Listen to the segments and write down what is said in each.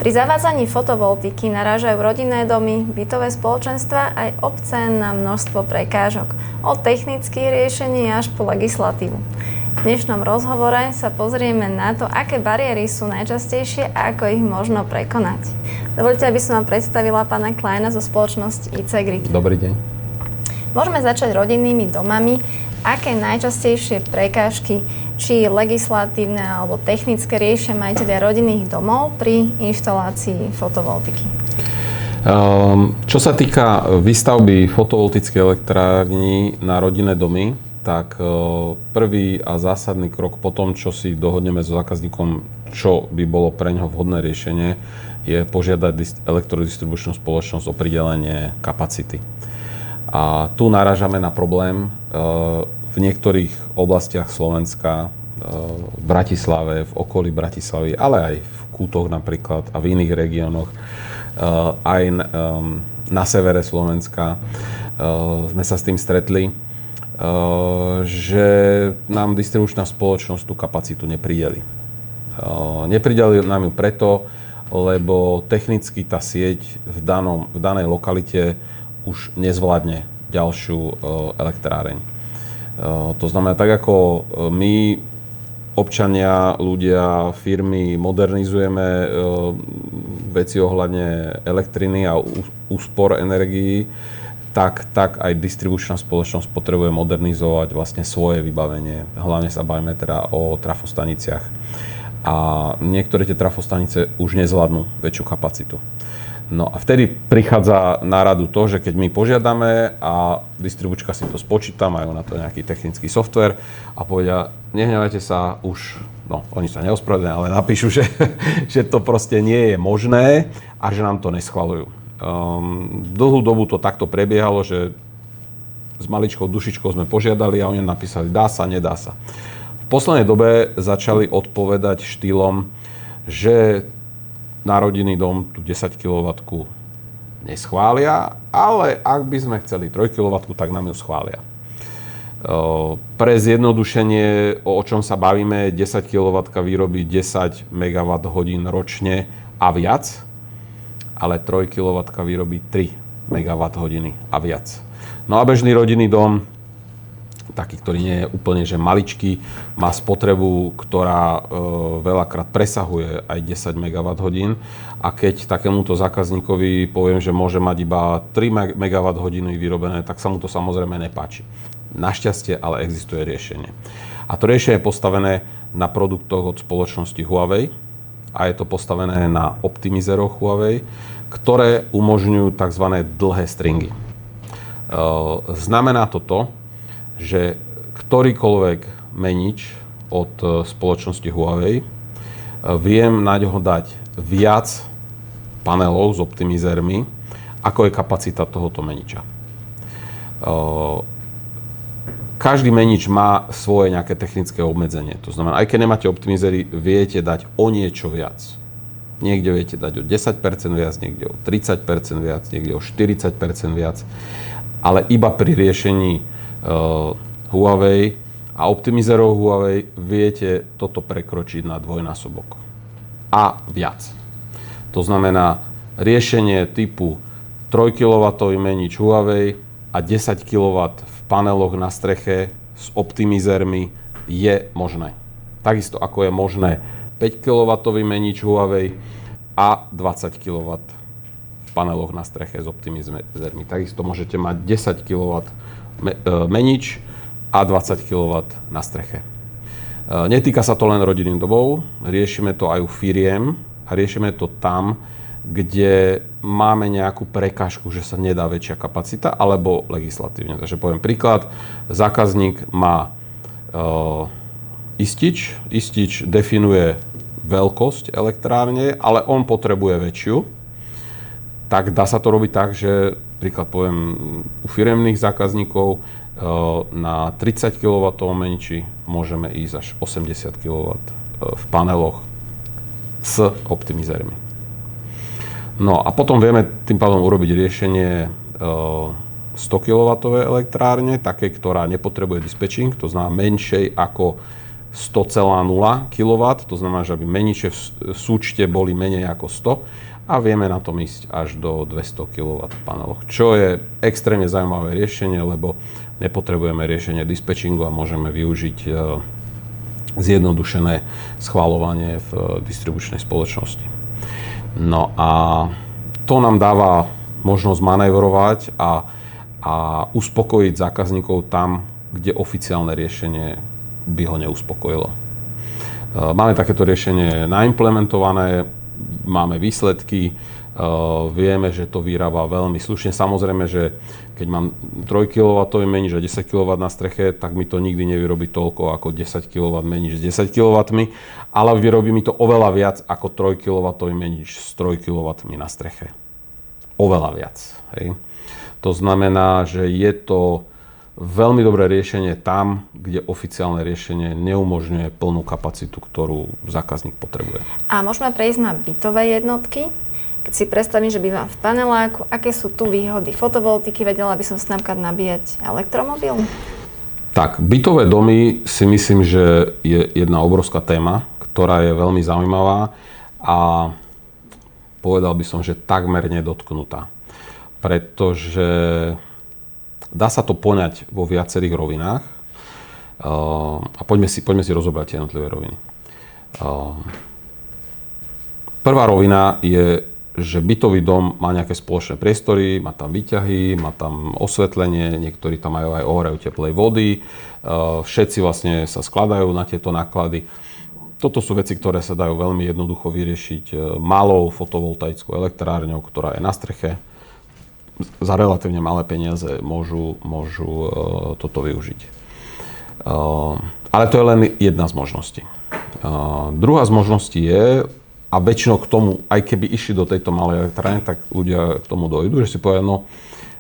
Pri zavádzaní fotovoltiky narážajú rodinné domy, bytové spoločenstva aj obce na množstvo prekážok. Od technických riešení až po legislatívu. V dnešnom rozhovore sa pozrieme na to, aké bariéry sú najčastejšie a ako ich možno prekonať. Dovoľte, aby som vám predstavila pána Kleina zo spoločnosti IC Grid. Dobrý deň. Môžeme začať rodinnými domami. Aké najčastejšie prekážky, či legislatívne alebo technické, riešia majitelia rodinných domov pri inštalácii fotovoltiky? Čo sa týka výstavby fotovoltických elektrární na rodinné domy, tak prvý a zásadný krok po tom, čo si dohodneme so zákazníkom, čo by bolo pre ňoho vhodné riešenie, je požiadať elektrodistribučnú spoločnosť o pridelenie kapacity. A tu narážame na problém v niektorých oblastiach Slovenska, v Bratislave, v okolí Bratislavy, ale aj v Kútoch napríklad a v iných regiónoch, aj na severe Slovenska sme sa s tým stretli, že nám distribučná spoločnosť tú kapacitu neprideli. Neprideli nám ju preto, lebo technicky tá sieť v danej lokalite už nezvládne ďalšiu elektráreň. To znamená, tak ako my, občania, ľudia, firmy, modernizujeme veci ohľadne elektriny a úspor energií, tak aj distribučná spoločnosť potrebuje modernizovať vlastne svoje vybavenie. Hlavne sa bavíme teda o trafostaniciach. A niektoré tie trafostanice už nezvládnu väčšiu kapacitu. No a vtedy prichádza na radu to, že keď my požiadame a distribučka si to spočíta, majú na to nejaký technický software a povedia, nehnevajte sa, už, no oni sa neospravedlňujú, ale napíšu, že to proste nie je možné a že nám to neschvaľujú. Dlhú dobu to takto prebiehalo, že s maličkou dušičkou sme požiadali a oni napísali, dá sa, nedá sa. V poslednej dobe začali odpovedať štýlom, že na rodinný dom tú 10 kW neschvália, ale ak by sme chceli 3 kW, tak nám ju schvália. Pre zjednodušenie, o čom sa bavíme, 10 kW vyrobí 10 MWh ročne a viac, ale 3 kW vyrobí 3 MWh a viac. No a bežný rodinný dom, taký, ktorý nie je úplne že maličký, má spotrebu, ktorá veľakrát presahuje aj 10 MWh. A keď takémuto zákazníkovi poviem, že môže mať iba 3 MWh vyrobené, tak sa mu to samozrejme nepáči. Našťastie ale existuje riešenie. A to riešenie je postavené na produktoch od spoločnosti Huawei a je to postavené na optimizéroch Huawei, ktoré umožňujú tzv. Dlhé stringy. Znamená to, že ktorýkoľvek menič od spoločnosti Huawei viem na ňoho dať viac panelov s optimizérmi, ako je kapacita tohoto meniča. Každý menič má svoje nejaké technické obmedzenie. To znamená, aj keď nemáte optimizéry, viete dať o niečo viac. Niekde viete dať o 10% viac, niekde o 30% viac, niekde o 40% viac. Ale iba pri riešení Huawei a optimizérov Huawei viete toto prekročiť na dvojnásobok a viac. To znamená riešenie typu 3 kW menič Huawei a 10 kW v paneloch na streche s optimizérmi je možné. Takisto ako je možné 5 kW menič Huawei a 20 kW v paneloch na streche s optimizérmi. Takisto môžete mať 10 kW menič a 20 kW na streche. Netýka sa to len rodinných domov, riešime to aj u firiem a riešime to tam, kde máme nejakú prekážku, že sa nedá väčšia kapacita, alebo legislatívne. Takže poviem príklad, zákazník má istič definuje veľkosť elektrárne, ale on potrebuje väčšiu, tak dá sa to robiť tak, že príklad poviem u firemných zákazníkov na 30 kW meniči môžeme ísť až 80 kW v paneloch s optimizérmi. No a potom vieme tým pádom urobiť riešenie 100 kW elektrárne, také, ktorá nepotrebuje dispečing, to znamená menšej ako 100,0 kW, to znamená, že aby meniče v súčte boli menej ako 100 a vieme na tom ísť až do 200 kW paneloch, čo je extrémne zaujímavé riešenie, lebo nepotrebujeme riešenie dispečingu a môžeme využiť zjednodušené schvaľovanie v distribučnej spoločnosti. No a to nám dáva možnosť manévrovať a uspokojiť zákazníkov tam, kde oficiálne riešenie by ho neuspokojilo. Máme takéto riešenie naimplementované, máme výsledky, vieme, že to vyrába veľmi slušne. Samozrejme, že keď mám 3 kW menič a 10 kW na streche, tak mi to nikdy nevyrobí toľko ako 10 kW menič s 10 kW, ale vyrobí mi to oveľa viac ako 3 kW menič s 3 kW na streche. Oveľa viac. Hej. To znamená, že je to veľmi dobré riešenie tam, kde oficiálne riešenie neumožňuje plnú kapacitu, ktorú zákazník potrebuje. A môžeme prejsť na bytové jednotky. Keď si predstavím, že bývam v paneláku, aké sú tu výhody fotovoltiky? Vedela by som si napríklad nabíjať elektromobil? Tak, bytové domy si myslím, že je jedna obrovská téma, ktorá je veľmi zaujímavá a povedal by som, že takmer nedotknutá. Pretože dá sa to poňať vo viacerých rovinách a poďme si rozobrať tie jednotlivé roviny. Prvá rovina je, že bytový dom má nejaké spoločné priestory, má tam výťahy, má tam osvetlenie, niektorí tam majú aj ohrev teplej vody, všetci vlastne sa skladajú na tieto náklady. Toto sú veci, ktoré sa dajú veľmi jednoducho vyriešiť malou fotovoltaickou elektrárňou, ktorá je na streche. Za relatívne malé peniaze môžu toto využiť. Ale to je len jedna z možností. Druhá z možností je, a väčšinou k tomu, aj keby išli do tejto malej elektrárne, tak ľudia k tomu dojdu, že si povedia, no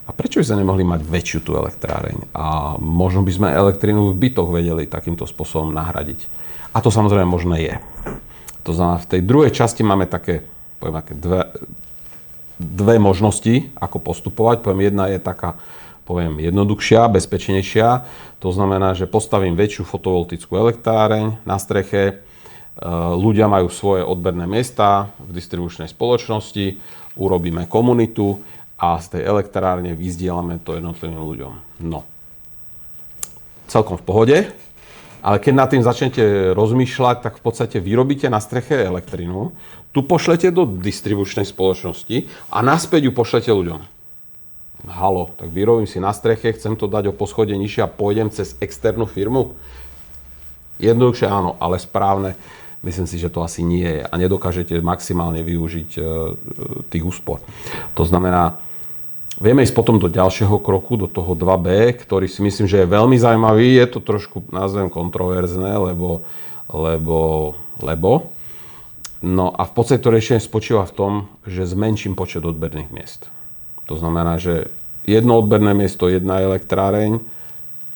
a prečo by sme nemohli mať väčšiu tú elektráreň? A možno by sme elektrínu v bytoch vedeli takýmto spôsobom nahradiť. A to samozrejme možné je. To znamená, v tej druhej časti máme také dve možnosti, ako postupovať. Jedna je taká, jednoduchšia, bezpečnejšia. To znamená, že postavím väčšiu fotovoltickú elektráreň na streche, ľudia majú svoje odberné miesta v distribučnej spoločnosti, urobíme komunitu a z tej elektrárne vyzdielame to jednotlivým ľuďom. No, celkom v pohode, ale keď nad tým začnete rozmýšľať, tak v podstate vyrobíte na streche elektrinu, tu pošlete do distribučnej spoločnosti a naspäť ju pošlete ľuďom. Halo, tak vyrobím si na streche, chcem to dať o poschodie nižšie a pôjdem cez externú firmu? Jednoduchšie áno, ale správne. Myslím si, že to asi nie je a nedokážete maximálne využiť tých úspor. To znamená, vieme ísť potom do ďalšieho kroku, do toho 2B, ktorý si myslím, že je veľmi zaujímavý. Je to trošku, nazvem, kontroverzné, lebo no a v podstate to riešenie spočíva v tom, že zmenším počet odberných miest. To znamená, že jedno odberné miesto, jedna elektráreň,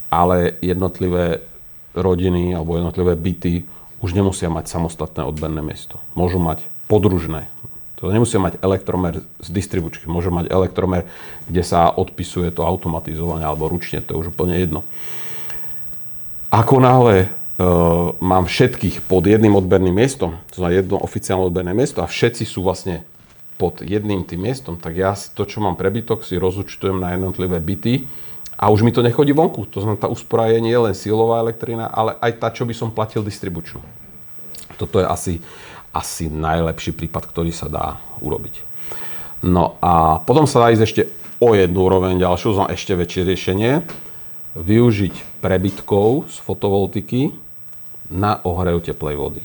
ale jednotlivé rodiny alebo jednotlivé byty už nemusia mať samostatné odberné miesto. Môžu mať podružné. To nemusia mať elektromer z distribučky. Môžu mať elektromer, kde sa odpisuje to automatizovanie alebo ručne. To je už úplne jedno. Ako náhle mám všetkých pod jedným odberným miestom, to znamená jedno oficiálne odberné miesto a všetci sú vlastne pod jedným tým miestom, tak ja to, čo mám prebytok, si rozúčtujem na jednotlivé byty a už mi to nechodí vonku. To znamená, tá úspora je nie len silová elektrina, ale aj tá, čo by som platil distribučnú. Toto je asi najlepší prípad, ktorý sa dá urobiť. No a potom sa dá ísť ešte o jednu úroveň ďalšiu, znamená ešte väčšie riešenie. Využiť prebytkov z fotovoltiky na ohrev teplej vody.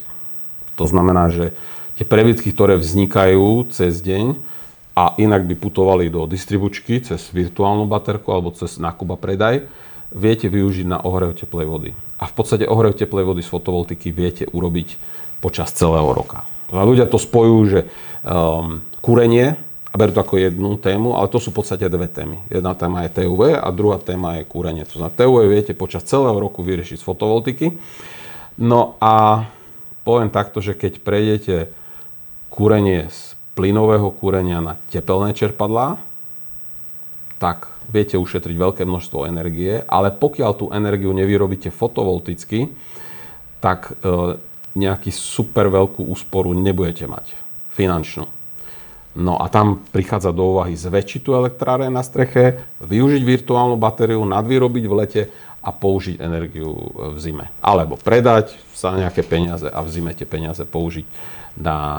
To znamená, že tie prebytky, ktoré vznikajú cez deň a inak by putovali do distribučky cez virtuálnu baterku alebo cez nákup a predaj, viete využiť na ohrev teplej vody. A v podstate ohrev teplej vody z fotovoltiky viete urobiť počas celého roka. Ľudia to spojujú, že kúrenie, a berú to ako jednu tému, ale to sú v podstate dve témy. Jedna téma je TUV a druhá téma je kúrenie. To znamená, TUV viete počas celého roku vyriešiť z fotovoltiky. No a poviem takto, že keď prejdete kúrenie z plynového kúrenia na tepelné čerpadlá, tak viete ušetriť veľké množstvo energie, ale pokiaľ tú energiu nevyrobíte fotovolticky, tak nejaký super veľkú úsporu nebudete mať finančnú. No a tam prichádza do úvahy zväčšiť tú elektráreň na streche, využiť virtuálnu batériu, nadvyrobiť v lete a použiť energiu v zime. Alebo predať za nejaké peniaze a v zime tie peniaze použiť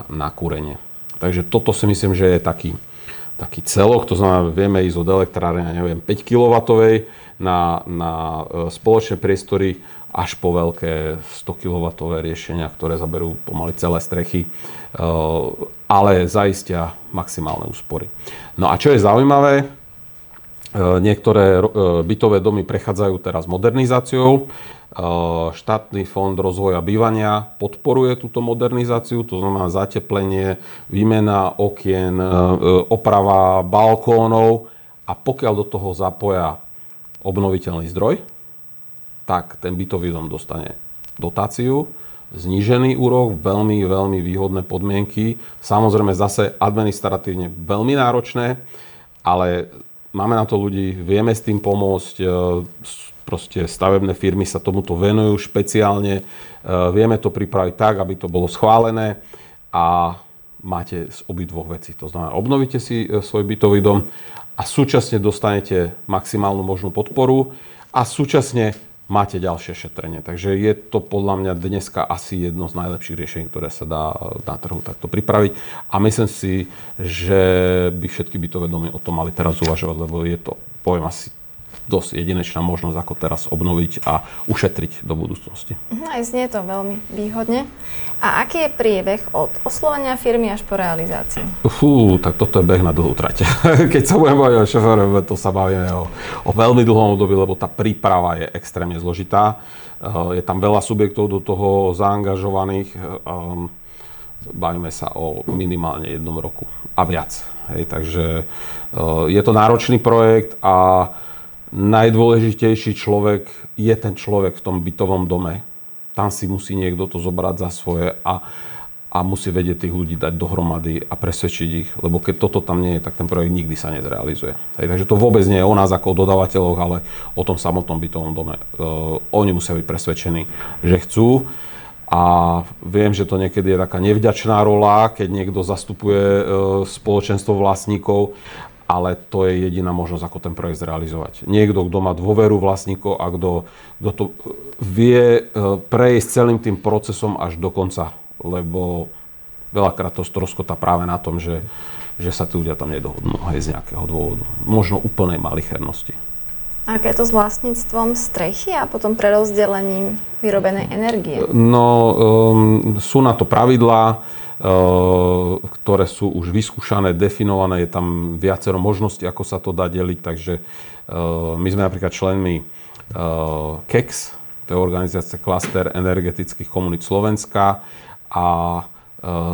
na kúrenie. Takže toto si myslím, že je taký celok, to znamená, vieme ísť od elektrárne, neviem, 5 kW na spoločné priestory až po veľké 100 kW riešenia, ktoré zaberú pomaly celé strechy, ale zaistia maximálne úspory. No a čo je zaujímavé, niektoré bytové domy prechádzajú teraz modernizáciou. Štátny fond rozvoja bývania podporuje túto modernizáciu, to znamená zateplenie, výmena okien, oprava balkónov a pokiaľ do toho zapoja obnoviteľný zdroj, tak ten bytový dom dostane dotáciu, znížený úrok, veľmi, veľmi výhodné podmienky. Samozrejme zase administratívne veľmi náročné, ale máme na to ľudí, vieme s tým pomôcť, proste stavebné firmy sa tomuto venujú špeciálne, vieme to pripraviť tak, aby to bolo schválené a máte z obidvoch vecí. To znamená, obnovíte si svoj bytový dom a súčasne dostanete maximálnu možnú podporu a súčasne máte ďalšie šetrenie. Takže je to podľa mňa dneska asi jedno z najlepších riešení, ktoré sa dá na trhu takto pripraviť. A myslím si, že by všetky bytové domy o tom mali teraz uvažovať, lebo je to, poviem, asi dosť jedinečná možnosť, ako teraz obnoviť a ušetriť do budúcnosti. Aj znie to veľmi výhodne. A aký je priebeh od oslovenia firmy až po realizáciu? Tak toto je beh na dlhú trať. Keď sa budeme baviť o šoférovi, to sa bavíme o veľmi dlhom období, lebo tá príprava je extrémne zložitá. Je tam veľa subjektov do toho zaangažovaných. Bavíme sa o minimálne 1 roku a viac. Hej, takže je to náročný projekt a najdôležitejší človek je ten človek v tom bytovom dome. Tam si musí niekto to zobrať za svoje a musí vedieť tých ľudí dať dohromady a presvedčiť ich, lebo keď toto tam nie je, tak ten projekt nikdy sa nezrealizuje. Takže to vôbec nie je o nás ako o dodávateľoch, ale o tom samotnom bytovom dome. Oni musia byť presvedčení, že chcú. A viem, že to niekedy je taká nevďačná rola, keď niekto zastupuje spoločenstvo vlastníkov, ale to je jediná možnosť, ako ten projekt zrealizovať. Niekto, kto má dôveru vlastníkov a kto to vie prejsť celým tým procesom až do konca, lebo veľakrát to stroskotá práve na tom, že sa tí ľudia tam nedohodnú z nejakého dôvodu. Možno úplnej malichernosti. A aké je to s vlastníctvom strechy a potom prerozdelením vyrobenej energie? No, sú na to pravidlá, ktoré sú už vyskúšané, definované, je tam viacero možností, ako sa to dá deliť, takže my sme napríklad členmi KEX, to je organizácia Klaster energetických komunít Slovenska a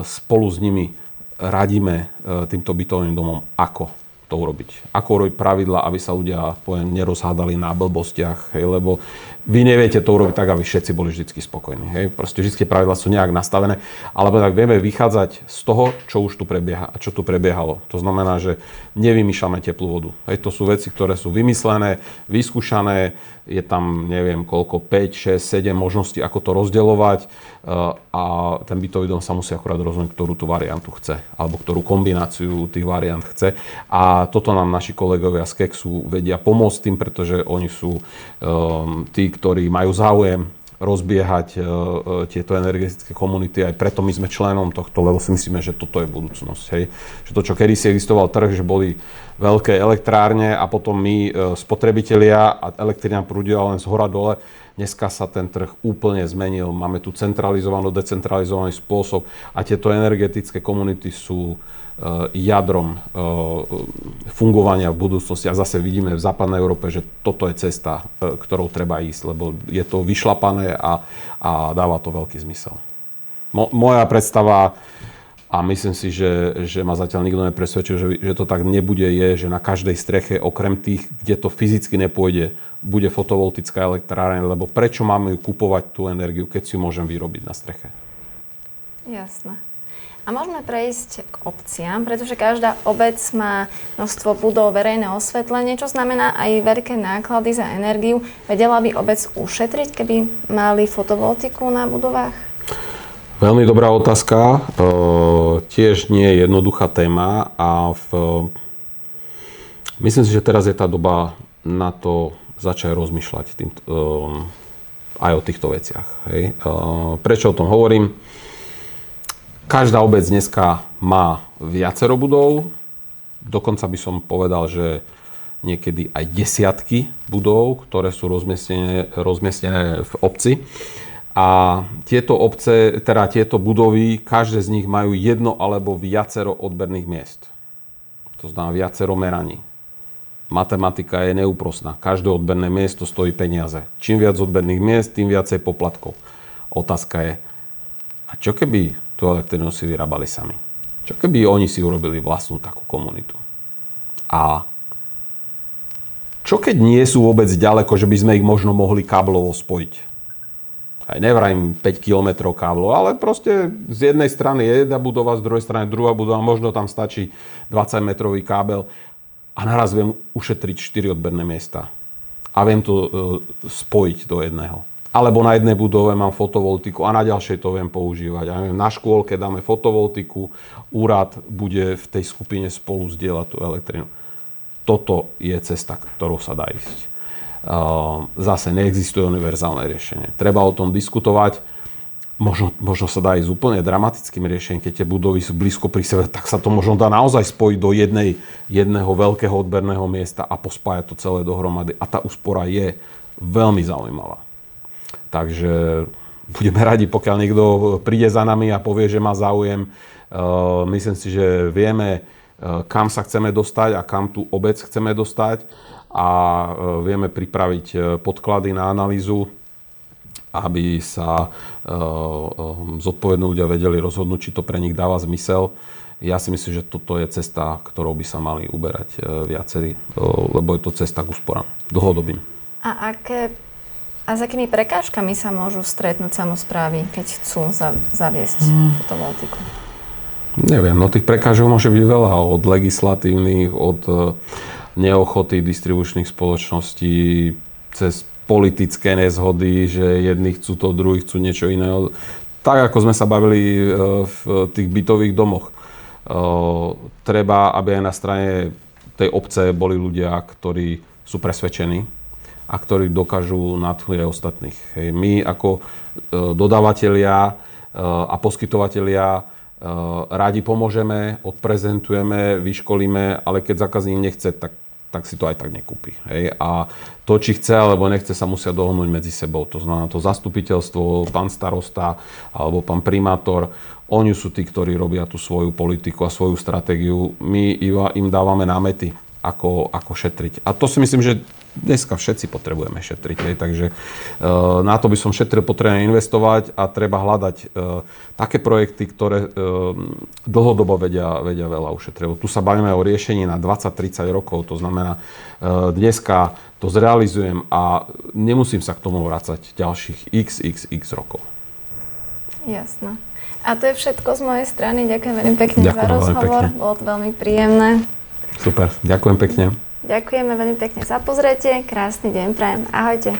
spolu s nimi radíme týmto bytovým domom, ako to urobiť. Ako urobiť pravidla, aby sa ľudia, poviem, nerozhádali na blbostiach, hej, lebo vy neviete to urobiť tak, aby všetci boli vždy spokojní. Hej. Proste vždy pravidlá sú nejak nastavené, alebo tak vieme vychádzať z toho, čo už tu prebieha a čo tu prebiehalo. To znamená, že nevymýšľame teplú vodu. Hej, to sú veci, ktoré sú vymyslené, vyskúšané, je tam, neviem koľko, 5, 6, 7 možností, ako to rozdeľovať a ten bytový dom sa musí akurát rozhodnúť, ktorú tú variantu chce, alebo ktorú kombináciu tých variant chce. A toto nám naši kolegovia z KEXu vedia pomôcť tým, pretože oni sú tí, ktorí majú záujem rozbiehať tieto energetické komunity. Aj preto my sme členom tohto, lebo si myslíme, že toto je budúcnosť. Hej. Že to, čo kedysi existoval trh, že boli veľké elektrárne a potom my, spotrebitelia a elektrina prúdila len z hora dole. Dneska sa ten trh úplne zmenil. Máme tu centralizovaný, decentralizovaný spôsob a tieto energetické komunity sú jadrom fungovania v budúcnosti. A zase vidíme v západnej Európe, že toto je cesta, ktorou treba ísť, lebo je to vyšlapané a dáva to veľký zmysel. Moja predstava, a myslím si, že ma zatiaľ nikto nepresvedčil, že to tak nebude, je, že na každej streche, okrem tých, kde to fyzicky nepôjde, bude fotovoltická elektráreň, lebo prečo máme ju kupovať tú energiu, keď si ju môžem vyrobiť na streche? Jasné. A môžeme prejsť k obciam, pretože každá obec má množstvo budov, verejné osvetlenie, čo znamená aj veľké náklady za energiu. Vedela by obec ušetriť, keby mali fotovoltiku na budovách? Veľmi dobrá otázka. Tiež nie je jednoduchá téma a myslím si, že teraz je tá doba na to začať rozmýšľať aj o týchto veciach. Hej. Prečo o tom hovorím? Každá obec dneska má viacero budov, dokonca by som povedal, že niekedy aj desiatky budov, ktoré sú rozmiestnené v obci. A tieto obce, teda tieto budovy, každé z nich majú jedno alebo viacero odberných miest. To znamená viacero meraní. Matematika je neúprosná. Každé odberné miesto stojí peniaze. Čím viac odberných miest, tým viacej poplatkov. Otázka je, a čo keby tú elektrinu si vyrábali sami? Čo keby oni si urobili vlastnú takú komunitu? A čo keď nie sú vôbec ďaleko, že by sme ich možno mohli káblovo spojiť? Aj nevrajím 5 km káblov, ale proste z jednej strany je jedna budova, z druhej strany druhá budova, možno tam stačí 20-metrový kábel a naraz viem ušetriť 4 odberné miesta. A viem to spojiť do jedného. Alebo na jednej budove mám fotovoltiku a na ďalšej to viem používať. Ja neviem, na škôlke dáme fotovoltiku, úrad bude v tej skupine spolu zdieľať tú elektrinu. Toto je cesta, ktorou sa dá ísť. Zase neexistuje univerzálne riešenie. Treba o tom diskutovať. Možno sa dá ísť úplne dramatickým riešením, keď tie budovy sú blízko pri sebe, tak sa to možno dá naozaj spojiť do jedného veľkého odberného miesta a pospájať to celé dohromady. A tá úspora je veľmi zaujímavá. Takže budeme radi, pokiaľ niekto príde za nami a povie, že má záujem. Myslím si, že vieme, kam sa chceme dostať a kam tú obec chceme dostať a vieme pripraviť podklady na analýzu, aby sa zodpovední ľudia vedeli rozhodnúť, či to pre nich dáva zmysel. Ja si myslím, že toto je cesta, ktorou by sa mali uberať viacerí, lebo je to cesta k úsporám dlhodobým. A s akými prekážkami sa môžu stretnúť samosprávy, keď chcú zaviesť fotovoltiku? Neviem, no tých prekážok môže byť veľa, od legislatívnych, od neochoty distribučných spoločností, cez politické nezhody, že jedni chcú to, druhí chcú niečo iného. Tak, ako sme sa bavili v tých bytových domoch. Treba, aby aj na strane tej obce boli ľudia, ktorí sú presvedčení a ktorí dokážu nadchnuť aj ostatných. Hej. My ako dodavatelia a poskytovatelia rádi pomôžeme, odprezentujeme, vyškolíme, ale keď zákazník nechce, tak si to aj tak nekúpi. Hej. A to, či chce alebo nechce, sa musia dohodnúť medzi sebou. To znamená to zastupiteľstvo, pán starosta alebo pán primátor, oni sú tí, ktorí robia tú svoju politiku a svoju stratégiu. My im dávame námety, ako šetriť. A to si myslím, že dneska všetci potrebujeme šetriť. Hej. Takže na to by som šetril, potrebujem investovať a treba hľadať také projekty, ktoré dlhodobo vedia veľa ušetriť. Tu sa bavíme o riešení na 20-30 rokov, to znamená, dneska to zrealizujem a nemusím sa k tomu vracať ďalších x rokov. Jasné. A to je všetko z mojej strany. Ďakujem veľmi pekne za rozhovor. Bolo to veľmi príjemné. Super, ďakujem pekne. Ďakujeme veľmi pekne za pozretie. Krásny deň prajem. Ahojte.